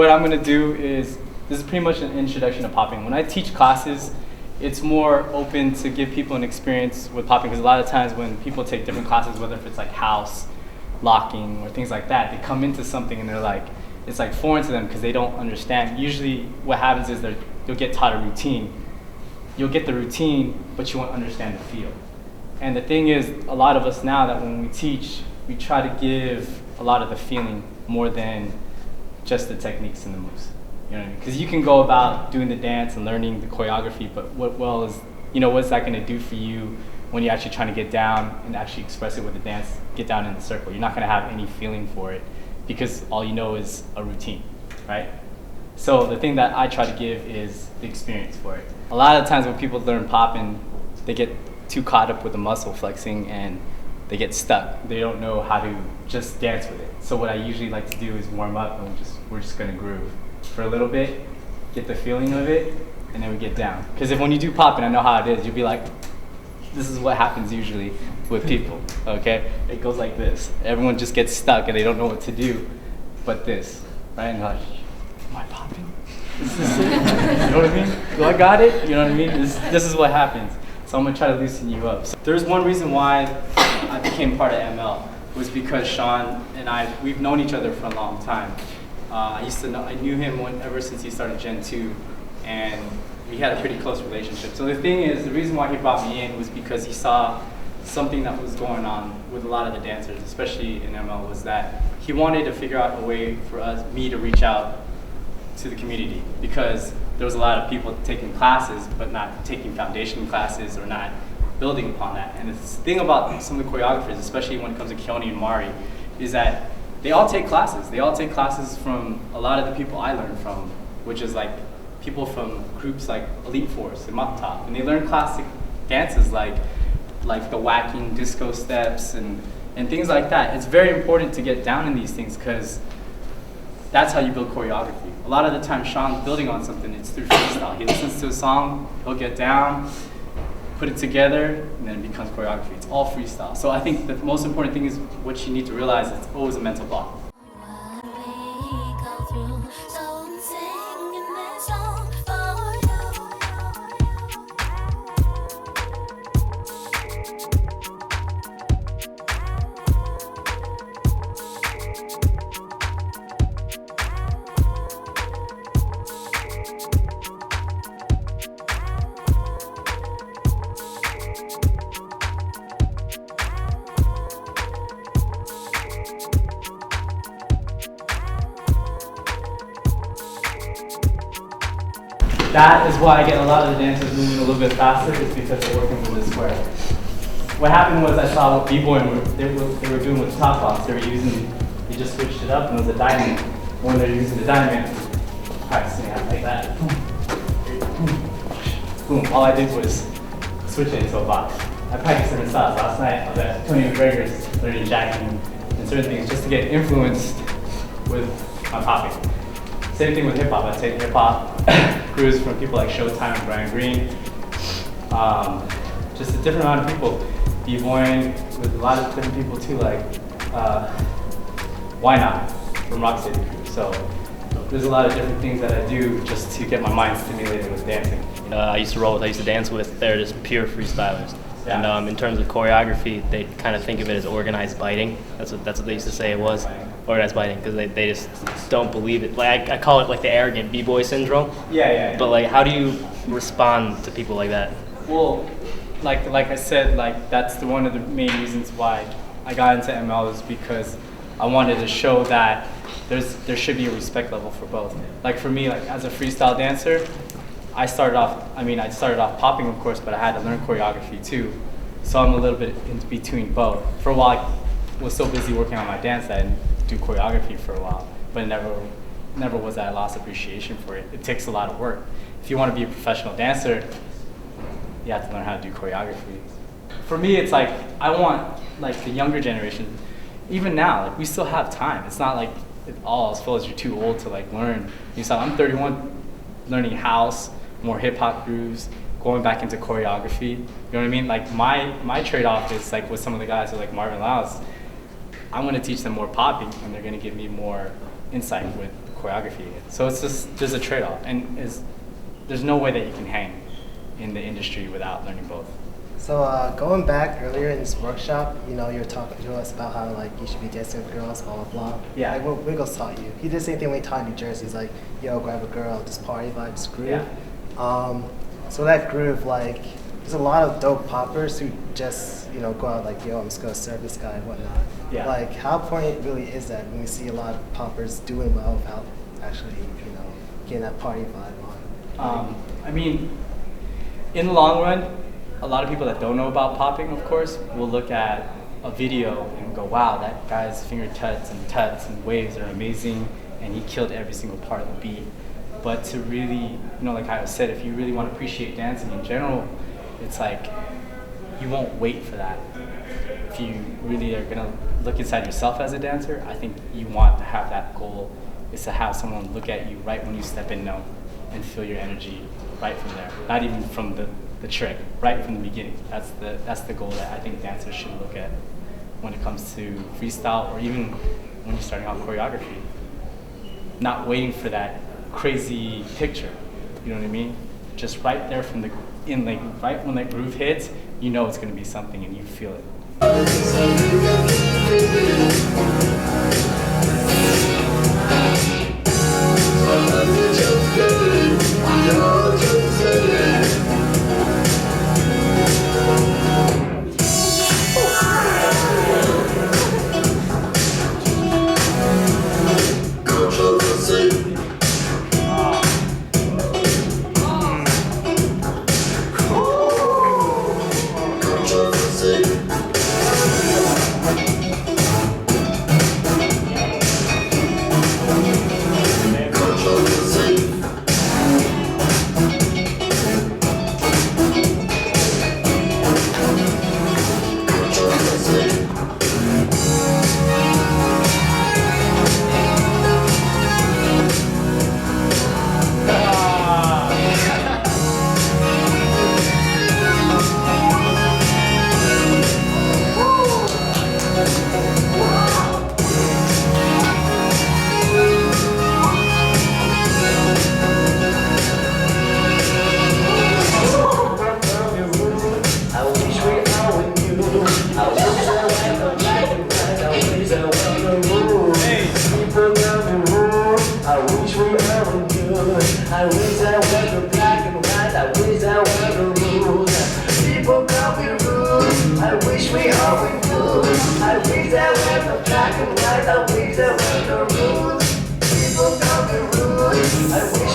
What I'm going to do is, this is pretty much an introduction to popping. When I teach classes, it's more open to give people an experience with popping, because a lot of times when people take different classes, whether if it's like house, locking, or things like that, they come into something and they're like, it's like foreign to them because they don't understand. Usually what happens is you'll get taught a routine. You'll get the routine, but you won't understand the feel. And the thing is, a lot of us now that when we teach, we try to give a lot of the feeling more than just the techniques and the moves. You know what I mean? Because you can go about doing the dance and learning the choreography, but what's that going to do for you when you're actually trying to get down and actually express it with the dance, get down in the circle? You're not going to have any feeling for it because all you know is a routine, right? So the thing that I try to give is the experience for it. A lot of times when people learn popping, they get too caught up with the muscle flexing and they get stuck. They don't know how to just dance with it. So what I usually like to do is warm up and we're just gonna groove for a little bit, get the feeling of it, and then we get down. Because when you do popping, I know how it is. You'll be like, this is what happens usually with people, okay? It goes like this. Everyone just gets stuck and they don't know what to do but this, right? And like, am I popping? Is this it? You know what I mean? Do I got it? You know what I mean? This is what happens. So I'm gonna try to loosen you up. So there's one reason why I became part of ML was because Sean and we've known each other for a long time. I knew him ever since he started Gen 2, and we had a pretty close relationship. So the thing is, the reason why he brought me in was because he saw something that was going on with a lot of the dancers, especially in ML, was that he wanted to figure out a way for me to reach out to the community, because there was a lot of people taking classes but not taking foundation classes or not building upon that. And the thing about some of the choreographers, especially when it comes to Keone and Mari, is that they all take classes. They all take classes from a lot of the people I learned from, which is like people from groups like Elite Force and Mop Top, and they learn classic dances like the whacking disco steps and things like that. It's very important to get down in these things because that's how you build choreography. A lot of the time Sean's building on something, it's through freestyle. He listens to a song, he'll get down, put it together, and then it becomes choreography. It's all freestyle. So I think the most important thing is what you need to realize, it's always a mental block. That is why I get a lot of the dancers moving a little bit faster, is because they're working with the square. What happened was I saw what b-boy they were doing with top box. They just switched it up and it was a diamond. When they're using the diamond, practicing it like that. Boom. All I did was switch it into a box. I practiced different styles. Last night I was at Tony McGregor's learning jacking and certain things just to get influenced with my popping. Same thing with hip hop. I take hip hop crews from people like Showtime and Brian Green. Just a different amount of people. B-boying with a lot of different people too, like Why Not from Rock City Crew. So there's a lot of different things that I do just to get my mind stimulated with dancing. I used to dance with, they're just pure freestylers. Yeah. And in terms of choreography, they kind of think of it as organized biting. That's what they used to say it was, organized biting, because they just don't believe it. Like I call it like the arrogant b-boy syndrome. Yeah. But like, how do you respond to people like that? Well, like I said, like that's one of the main reasons why I got into ML, is because I wanted to show that there should be a respect level for both. Like for me, like as a freestyle dancer, I started off popping, of course, but I had to learn choreography too. So I'm a little bit in between both. For a while, I was so busy working on my dance that I didn't do choreography for a while, but never was that I lost appreciation for it. It takes a lot of work. If you want to be a professional dancer, you have to learn how to do choreography. For me, it's like, I want like the younger generation, even now, like we still have time. It's not like it all as full as you're too old to like learn. I'm 31, learning house, more hip hop grooves, going back into choreography. You know what I mean? Like my trade-off is like with some of the guys who are like Marvin Laus, I'm gonna teach them more popping and they're gonna give me more insight with choreography. So it's just there's a trade-off, and there's no way that you can hang in the industry without learning both. So going back earlier in this workshop, you know, you were talking to us about how like you should be dancing with girls, blah blah blah. Yeah. Like what Wiggles taught you. He did the same thing when he taught in New Jersey. He's like, yo, grab a girl, just party vibes, groove. Yeah. So that groove, like, there's a lot of dope poppers who just, you know, go out like, yo, I'm just gonna serve this guy and whatnot. Yeah. Like, how important really is that when we see a lot of poppers doing well without actually, you know, getting that party vibe on? I mean, in the long run, a lot of people that don't know about popping, of course, will look at a video and go, wow, that guy's finger tuts and waves are amazing, and he killed every single part of the beat. But to really, you know, like I said, if you really want to appreciate dancing in general, it's like you won't wait for that. If you really are gonna look inside yourself as a dancer, I think you want to have that goal, is to have someone look at you right when you step in note and feel your energy right from there. Not even from the trick, right from the beginning. That's the goal that I think dancers should look at when it comes to freestyle, or even when you're starting off choreography. Not waiting for that crazy picture, you know what I mean? Just right there from right when that groove hits, you know it's gonna be something and you feel it. I wish I were black and white. I wish I were the rules. People call me rude. I wish we all were good. I wish I were black and white. I wish I were the rules. People call me rude. I wish